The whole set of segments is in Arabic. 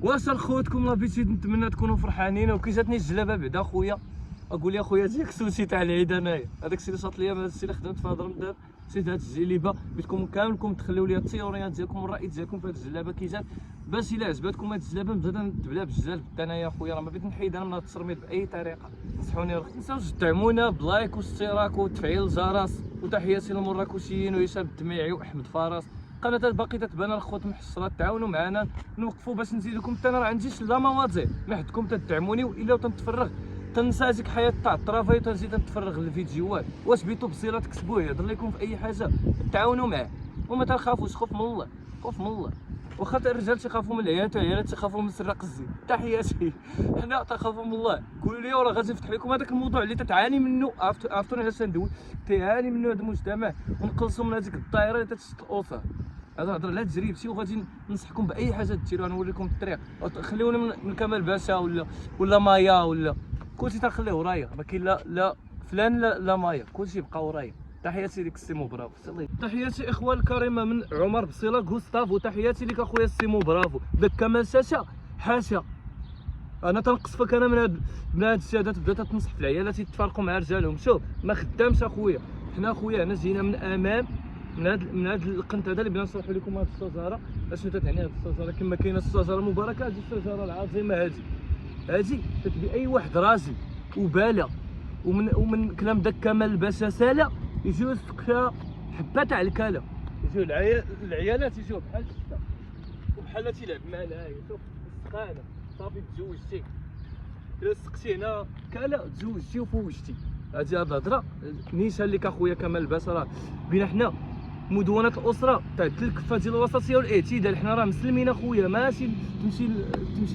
واش خوتكم لابيتي نتمنى تكونوا فرحانين. وكي جاتني الجلابه بعدا خويا اقول لي اخويا ديك السوسي تاع العيد انايا هذاك الشيء اللي صات ليا، هذا الشيء اللي خدمت في هذا رمضان، شريت هاد الجليبه بغيتكم كاملكم تخليو لي التيوريات ديالكم والراي ديالكم في هاد الجلابه كي جات، باش الا عجبتكم هاد الجلابه نبدا نتبلا بالجلال انايا خويا، راه ما بغيت نحيد انا من هاد التصرميد باي طريقه. نصحوني ما تنساوش تدعمونا بلايك واشتراك وتفعيل الجرس. وتحياتي للمراكشيين وهشام الدميعي واحمد فارس. قناه باقي تتبان الخوت محصرات، تعاونوا معنا نوقفوا باش نزيد لكم. حتى انا راه عندي لا مواضيع ما حدكم تدعموني والا تنتفرغ تنسى هذيك حياه تاع الطرافاي وتنزيد نتفرغ للفيديوهات. واش بيتو بصيله تكتبوه يهضر لكم في اي حاجه تعاونوا معاه وما تخافوش. خوف من الله، خوف من الله. واخا الرجال تيخافوا من العيالات والعيالات تيخافوا من سراق الزين. تحياتي حنا تخافوا من الله. كل يوم راه غادي نفتح لكم هذاك الموضوع اللي تتعاني منه. عرفتوني علاش ندوي تيعاني منه هذا المجتمع، ونقلصوا من هذيك الدائره اللي تتشد الاسر. هذا هضر على تجربتي وغادي ننصحكم باي حاجه ديروها، نوريكم الطريق. خليونا من كمال باشا ولا مايا ولا كلشي تنخليه ورايا، ما كاين لا فلان لا مايا، كلشي يبقى ورايا. تحياتي ليك السيمو برافو. تحياتي اخوان الكريمه من عمر بصيله غوستاف، وتحياتي ليك اخويا السيمو برافو. داك كمال شاشه حاشا، انا تنقصفك انا من هاد الشهادات بدات تنصح في العيالات يتفارقوا مع رجالهم. شوف ما خدامش اخويا، حنا اخويا هنا جينا من امام من هاد القنت هذا اللي بغينا نشرحوا لكم. هاد الشجره اشنو تتعني هاد الشجره؟ كما كاينه الشجره المباركه، هاد الشجره العظيمه هادي تتبي اي واحد راجل وباله ومن كلام داك كمال الباشا سالا يجيو يسكتها حبه تاع الكاله، يجيو العيالات يجيو بحال هكا وبحال تيلعب معنا. هاي شوف السقانه صافي تزوجتي، الا سقتي هنا كاله تزوجتي وفوجتي. هادي هاد الهضره نيشان لك اخويا كمال الباشا. راه بينا حنا مدونه الاسره تاع الكفه ديال الوسطيه والاعتدال، حنا راه مسلمين اخويا، ماشي تمشي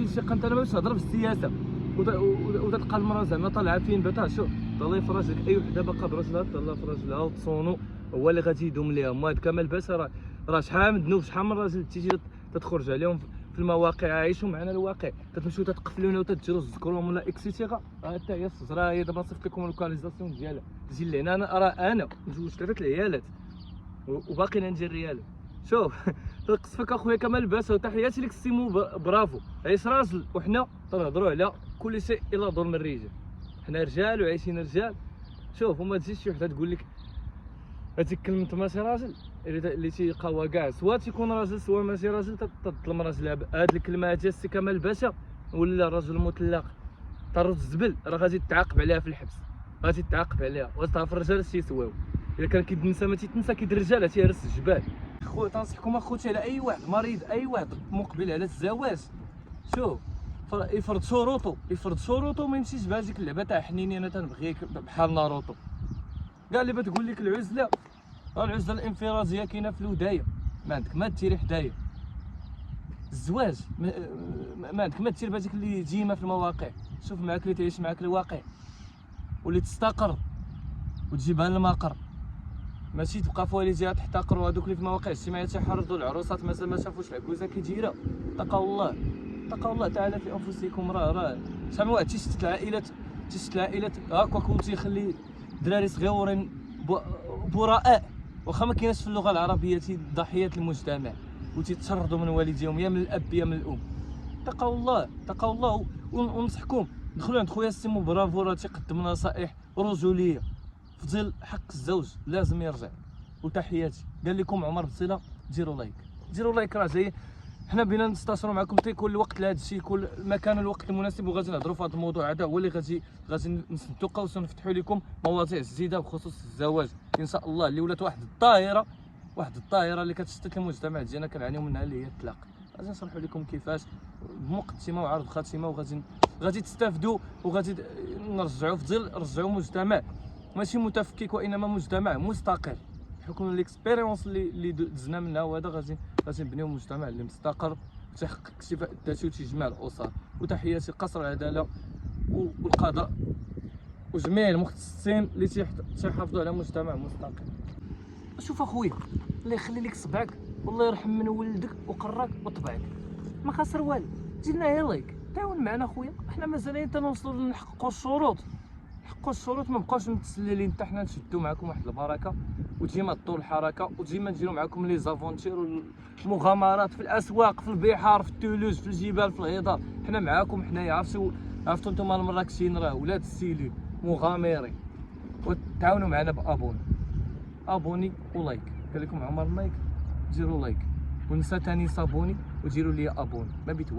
لشي قنطره باش تهضر في السياسه وتلقى المراه زعما طالعه فين باتها. شوف الله يفرج لك اي وحده باقا براسها الله يفرج لها وتصونو هو اللي غادي يدوم ليها. هاد كمال الباشا راه شحال من ذنوب شحال من راجل تيجي تتخرج عليهم في المواقع. عايشوا معنا الواقع، تتمشيو تتقفلونا وتديروا تذكروهم ولا اكسيتيرا. حتى هي الشجره هي دابا نصيفط لكم اللوكاليزاسيون ديالها، تجي لهنا. انا مزوج 3 العيالات وباقي عندي الريال. شوف تقصفك اخويا كمال الباشا. وتحياتي لك السيمو برافو. عيش راجل وحنا تنهضروا على كل شيء الا ظلم الرجال. حنا رجال وعايشين رجال. شوف وما تجيش شي وحده تقول لك هذيك كلمه ماشي راجل اللي تيلقاوها كاع، سوا تيكون راجل سوا ماشي راجل تظلم راجل. هاد الكلمه هادي السي كمال الباشا ولا راجل مطلق طرد الزبل راه غادي تعاقب عليها في الحبس، غادي تعاقب عليها. وتعرف الرجال اش تيسواو، الا كان كيتنسى ما تيتنسى، كيد الرجال تيهرس الجبال. خويا تنصحكم اخوتي على اي واحد مريض، اي واحد مقبل على الزواج، شوف يفرض شروطه ما يمشيش بهذيك اللعبه تاع حنيني انا تنبغيك بحال ناروتو. كاع اللي بتقول لك العزله، العزله الانفراديه كاينه في الودايه، ما عندك ما ديري حدايا. الزواج ما عندك ما دير بهذيك اللي ديما في المواقع. شوف معاك اللي تعيش معاك الواقع واللي تستقر وتجيبها للمقر، ماشي تبقى في والديها تحتقر. وهذوك اللي في المواقع الاجتماعيه تيحرضوا العروسات مازال ما شافوش العكوزه كي دايره. اتقوا الله تعالى في انفسكم. راه شحال من واحد تيشتت العائلات هكاك وتيخلي دراري صغيورين براء، واخا ما كايناش في اللغه العربيه ضحيات المجتمع وتيتشردوا من والديهم يا من الاب يا من الام. اتقوا الله ونصحكم دخلوا عند خويا السيمو برافو، راه تيقدم نصائح رجوليه في ظل حق الزوج لازم يرجع. وتحياتي قال لكم عمر بصيله. ديروا لايك راه جاي. حنا بينا نستشروا معكم تيكون الوقت لهذا الشيء، كل مكان الوقت المناسب وغادي نهضروا في هذا الموضوع. هذا هو اللي غادي نسدوا قوس ونفتحوا لكم مواضيع جديده بخصوص الزواج ان شاء الله، اللي ولات واحد الظاهره اللي كتشتت المجتمع ديالنا كنعانيو منها اللي هي الطلاق. غادي نشرحوا لكم كيفاش بمقدمه وعرض خاتمه، وغادي تستافدوا وغادي نرجعوا في ظل رجعوا مجتمع ماشي متفكك وانما مجتمع مستقر بحكم الاكسبيريونس اللي دزنا منها. وهذا غادي نبنيو مجتمع اللي مستقر وتحقق اكتفاء الذاتي وتجمع الاسر. وتحياتي قصر العداله والقضاء وجميع المختصين اللي تيحافظوا على مجتمع مستقر. شوف اخويا الله يخلي لك صبعك والله يرحم من ولدك وقراك وطبعك، ما خاسر والو. جينا غير لايك، تعاون معنا اخويا، حنا مازالين تنوصلوا نحققوا الشروط حقوا الشروط، ما بقاوش متسللين حتى حنا نشدوا معكم واحد البركه وديما تدور الحركه وديما نديروا معكم لي زافونتير والمغامرات في الاسواق، في البحار، في الثلوج، في الجبال، في الهضاب. حنا معاكم حنايا. عرفتوا نتوما المراكشيين راه ولاد السيلي مغامرين. وتعاونوا معنا ابوني ولايك. قال لكم عمر لايك، ديروا لايك، ونسى تاني صابوني وديروا لي ابوني. ما بيت